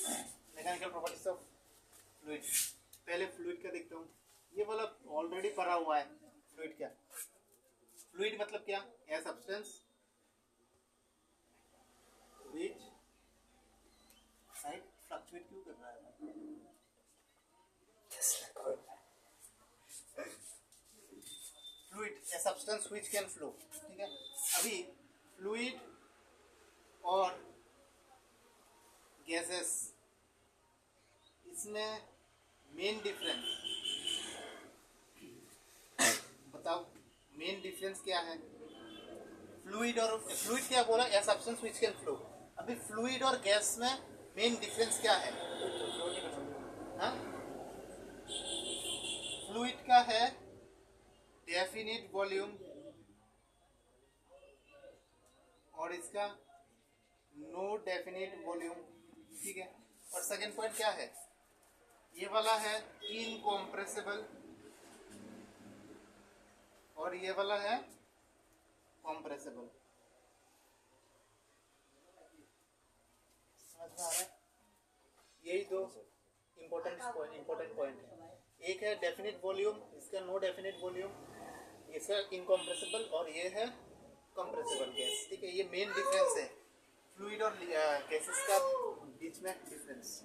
Mechanical properties of fluid. पहले fluid का देखता हूँ। ये वाला ऑलरेडी पढ़ा हुआ है। फ्लूइड क्या, फ्लूइड मतलब क्या, a substance which side fluctuate क्यों कर रहा है fluid a substance which can flow. ठीक है, अभी फ्लूइड और गैसेस, इसमें मेन डिफरेंस बताओ, मेन डिफरेंस क्या है? फ्लूइड और फ्लूइड क्या बोला, a substance which can flow. अभी फ्लूइड और गैस में मेन डिफरेंस क्या है? हाँ, फ्लूइड का है डेफिनिट वॉल्यूम और इसका नो डेफिनिट वॉल्यूम। ठीक है, और सेकेंड पॉइंट क्या है? ये वाला है इनकॉम्प्रेसिबल और ये वाला है कॉम्प्रेसिबल। समझ में आ रहा है? यही दो इम्पोर्टेंट पॉइंट है। एक है डेफिनिट वॉल्यूम, इसका नो डेफिनिट वॉल्यूम, इसका इनकॉम्प्रेसिबल, और ये है कंप्रेसिबल गैस। ठीक है, ये मेन डिफरेंस है फ्लूइड और गैसेस का बीच में डिफरेंस।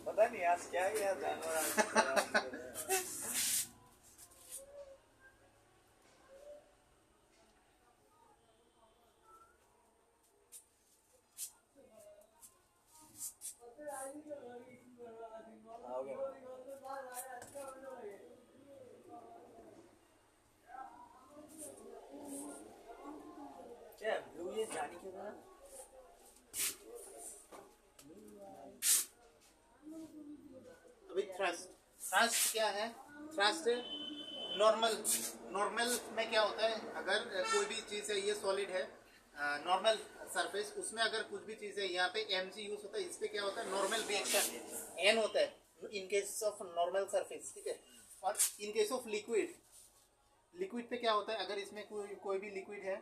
पता नहीं आज क्या है यार, जानवर क्या ब्लू ये जानी क्यों ना? अभी थ्रस्ट क्या है? थ्रस्ट नॉर्मल में क्या होता है, अगर कोई भी चीज़ है, ये सॉलिड है नॉर्मल सरफेस, उसमें अगर कुछ भी चीज़ है, यहाँ पे mg यूज होता है, इस पे क्या होता है, नॉर्मल रिएक्शन n होता है in case of normal surface. ठीक है, और इन केस ऑफ लिक्विड पे क्या होता है, अगर इसमें कोई भी लिक्विड है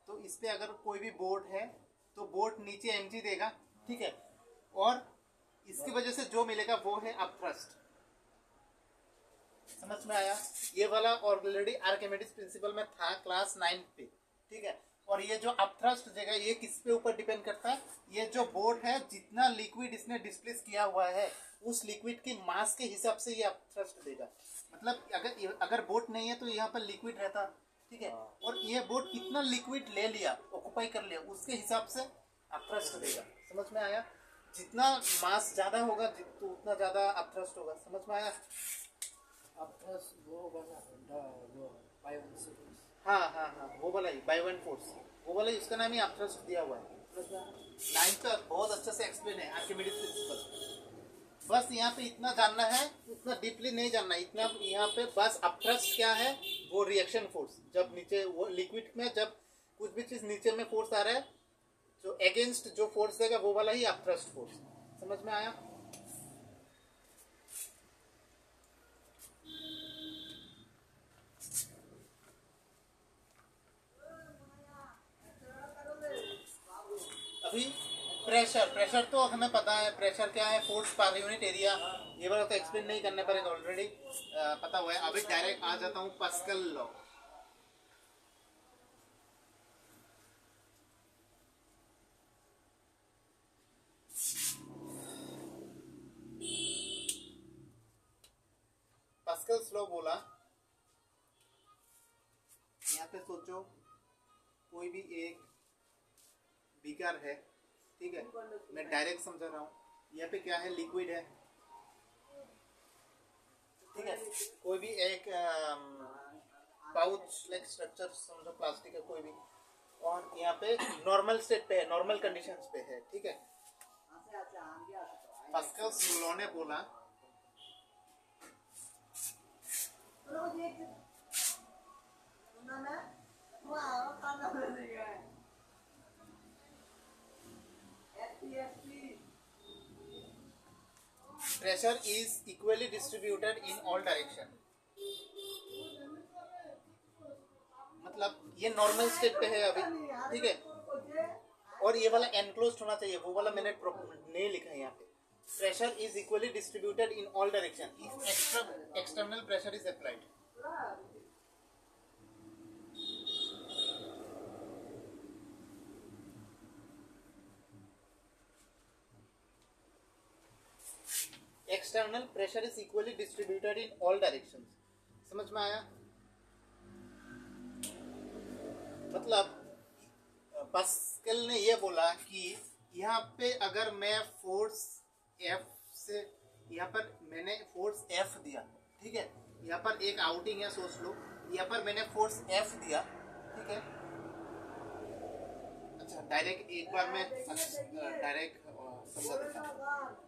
तो इस पे अगर कोई भी बोट है तो बोट नीचे mg देगा। ठीक है, और इसकी वजह से जो मिलेगा वो है अपथ्रस्ट। समझ में आया? ये वाला ऑलरेडी आर्किमिडीज प्रिंसिपल में था क्लास 9 पे। ठीक है, और ये जो अपथ्रस्ट देगा ये किस पे ऊपर डिपेंड करता है? ये जो बोट है, जितना लिक्विड इसने डिस्प्लेस किया हुआ है उस लिक्विड की मास के हिसाब से ये अपथ्रस्ट देगा। मतलब अगर बोट नहीं है तो यहाँ पर लिक्विड रहता। ठीक है, और ये बोट कितना लिक्विड ले लिया, ऑक्युपाई कर लिया, उसके हिसाब से अपथ्रस्ट देगा। समझ में आया? जितना मास ज्यादा होगा तो उतना ज्यादा अपथ्रस्ट होगा। समझ में आया? अपथ्रस्ट वो होगा ना, वो बाय वन से हाँ हाँ हाँ, वो वाला ही बाय वन फोर्स, वो वाला ही, उसका नाम ही अपथ्रस्ट दिया हुआ है। नाइन्थ तक बहुत अच्छे से एक्सप्लेन है आर्किमिडीज प्रिंसिपल। बस यहाँ पे इतना जानना है, उतना डीपली नहीं जानना, इतना यहाँ पे बस अपथ्रस्ट क्या है, वो रिएक्शन फोर्स। जब नीचे वो लिक्विड में जब कुछ भी चीज नीचे में फोर्स आ रहा है, जो अगेंस्ट जो फोर्स देगा वो वाला ही अपथ्रस्ट फोर्स। समझ में आया? अभी प्रेशर तो हमें पता है, प्रेशर क्या है, फोर्स पर यूनिट एरिया। ये वाला तो एक्सप्लेन नहीं करने पर ऑलरेडी पता हुआ है। अभी डायरेक्ट आ जाता हूँ पास्कल लॉ। पास्कल्स लॉ बोला, यहाँ पे सोचो कोई भी एक बीकर है। ठीक है, मैं डायरेक्ट समझा रहा हूँ। यहाँ पे क्या है, लिक्विड है। ठीक है, कोई भी एक पाउच लाइक स्ट्रक्चर समझो, प्लास्टिक है कोई भी, और यहाँ पे नॉर्मल स्टेट पे है, नॉर्मल कंडीशंस पे है। ठीक है, पास्कल्स लॉ ने बोला pressure is equally distributed in all direction. ये नॉर्मल स्टेट पे है अभी, ठीक है। और ये वाला एनक्लोज्ड होना चाहिए, वो वाला मैंने नहीं लिखा है यहाँ पे। Pressure is equally distributed in all direction if external pressure is applied. External pressure is equally distributed in all direction. समझ में आया? मतलब पास्कल ने ये बोला कि यहाँ पे अगर मैं फोर्स F से, यहाँ पर मैंने फोर्स F दिया, ठीक है, यहाँ पर एक आउटिंग है सोच लो, यहाँ पर मैंने फोर्स F दिया, ठीक है। अच्छा डायरेक्ट एक बार मैं डायरेक्ट समझा देता हूँ।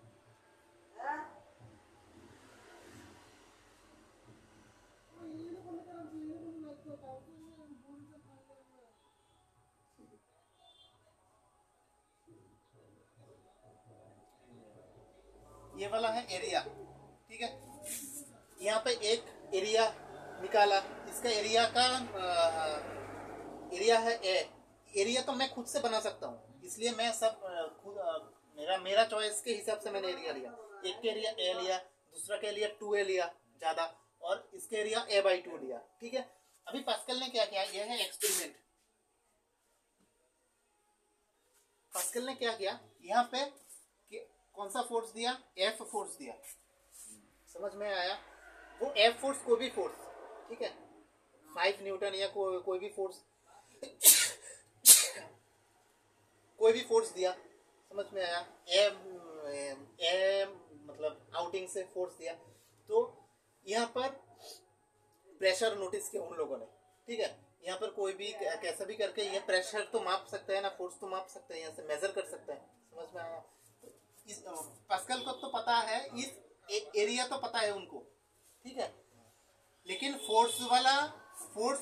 ये वाला है एरिया, ठीक है। यहाँ पे एक एरिया निकाला, इसका एरिया का एरिया है ए। एरिया तो मैं खुद से बना सकता हूँ, इसलिए मैं सब खुद मेरा चॉइस के हिसाब से मैंने एरिया लिया। एक के एरिया ए लिया, दूसरा के एरिया 2a लिया ज्यादा, और इसके एरिया a/2 लिया, ठीक है। अभी पास्कल ने क्या किया, यह है एक्सपेरिमेंट। पास्कल ने क्या किया, यहाँ पे कौन सा फोर्स दिया, F फोर्स दिया। समझ में आया? वो F फोर्स कोई भी फोर्स, ठीक है, 5 न्यूटन या कोई भी फोर्स कोई भी फोर्स दिया। समझ में आया? मतलब आउटिंग से फोर्स दिया। तो यहाँ पर प्रेशर नोटिस किया उन लोगों ने, ठीक है। यहाँ पर कोई भी कैसा भी करके ये प्रेशर तो माप सकता है ना, फोर्स तो माप सकता है, यहाँ से मेजर कर सकता है। समझ में आया? पास्कल को तो पता है, इस एरिया तो पता है उनको, ठीक है, लेकिन फोर्स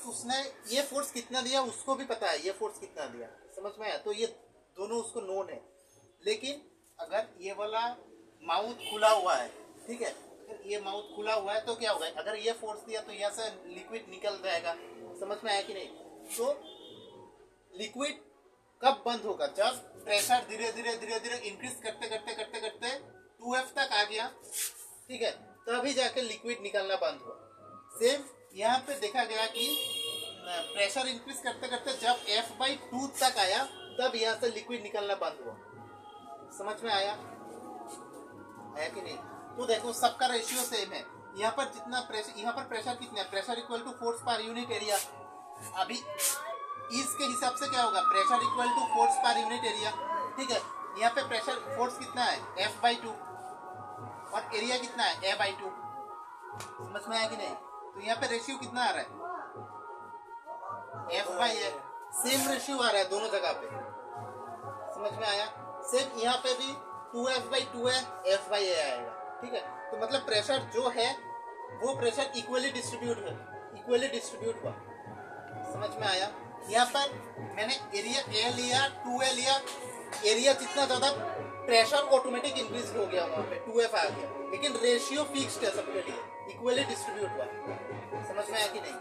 उसने ये फोर्स कितना दिया उसको भी पता है, ये फोर्स कितना दिया। समझ में आया? तो ये दोनों उसको नोन है। लेकिन अगर ये वाला माउथ खुला हुआ है, ठीक है, अगर ये माउथ खुला हुआ है तो क्या होगा, अगर ये फोर्स दिया तो यहाँ से लिक्विड निकल जाएगा। समझ में आया कि नहीं? तो लिक्विड कब बंद होगा, जब प्रेशर धीरे धीरे इंक्रीज करते 2F तक आ गया, ठीक है, तभी जाके लिक्विड निकलना बंद हुआ। सेम यहाँ पे देखा गया कि प्रेशर इंक्रीज करते जब F/2 तक आया, तब यहाँ से लिक्विड निकलना बंद हुआ। समझ में आया कि नहीं? तो देखो सबका रेशियो सेम है। यहाँ पर जितना प्रेशर, यहाँ पर प्रेशर कितना है, pressure equal to force per unit area. अभी इसके हिसाब से क्या होगा, pressure equal to force per unit area, ठीक है। यहाँ पे प्रेशर फोर्स कितना है, F/2, और एरिया कितना है, A/2। समझ में आया कि नहीं? तो यहाँ पे रेशियो कितना आ रहा है, F/A। सेम रेशियो आ रहा है दोनों जगह पे। समझ में आया? सेम यहाँ पे भी 2F/2 है, F/A आएगा, ठीक है। तो मतलब प्रेशर जो है वो प्रेशर इक्वली डिस्ट्रीब्यूट हुआ। समझ में आया? यहाँ पर मैंने एरिया A लिया, 2A लिया, एरिया जितना ज्यादा प्रेशर ऑटोमेटिक इंक्रीज हो गया, वहां पे 2F आ गया, लेकिन रेशियो फिक्स्ड है सबके लिए, इक्वली डिस्ट्रीब्यूट हुआ। समझ में आया कि नहीं?